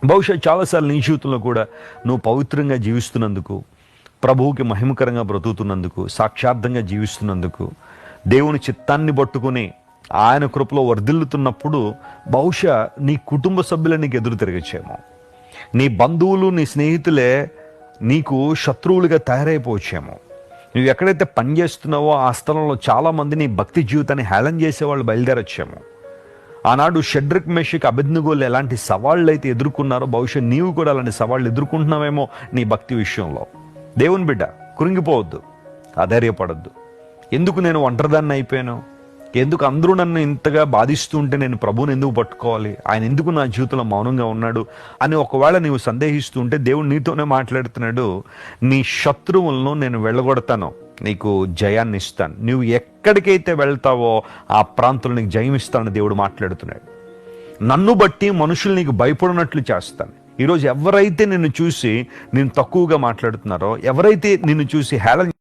బహుశా చాలాసార్లు నీ జీవితంలో కూడా నువ్వు పవిత్రంగా జీవిస్తున్నందుకు, ప్రభువుకి మహిమకరంగా బ్రతుకుతున్నందుకు, సాక్షార్థంగా జీవిస్తున్నందుకు, దేవుని చిత్తాన్ని పట్టుకుని ఆయన కృపలో వర్ధిల్లుతున్నప్పుడు బహుశా నీ కుటుంబ సభ్యులే నీకు ఎదురు తిరగచ్చేమో. నీ బంధువులు, నీ స్నేహితులే నీకు శత్రువులుగా తయారైపోవచ్చేమో. నువ్వు ఎక్కడైతే పనిచేస్తున్నావో ఆ స్థలంలో చాలామంది నీ భక్తి జీవితాన్ని హేళన చేసేవాళ్ళు బయలుదేరొచ్చేమో. ఆనాడు షడ్రక్, మేషక్, అబేద్నెగోలు ఎలాంటి సవాళ్ళు అయితే ఎదుర్కొన్నారో బహుశా నీవు కూడా అలాంటి సవాళ్ళు ఎదుర్కొంటున్నావేమో నీ భక్తి విషయంలో. దేవుని బిడ్డ, కృంగిపోవద్దు, అధైర్యపడద్దు. ఎందుకు నేను ఒంటరిదాన్ని అయిపోయాను, ఎందుకు అందరూ నన్ను ఇంతగా బాధిస్తూ ఉంటే నేను ప్రభువుని ఎందుకు పట్టుకోవాలి, ఆయన ఎందుకు నా జీవితంలో మౌనంగా ఉన్నాడు అని ఒకవేళ నీవు సందేహిస్తూ ఉంటే దేవుడు నీతోనే మాట్లాడుతున్నాడు. నీ శత్రువులను నేను వెళ్ళగొడతాను, నీకు జయాన్ని ఇస్తాను. నువ్వు ఎక్కడికైతే వెళ్తావో ఆ ప్రాంతంలో నీకు జయం ఇస్తానని దేవుడు మాట్లాడుతున్నాడు. నన్ను బట్టి మనుషులు నీకు భయపడినట్లు చేస్తాను. ఈరోజు ఎవరైతే నిన్ను చూసి నేను తక్కువగా మాట్లాడుతున్నారో, ఎవరైతే నిన్ను చూసి హేళన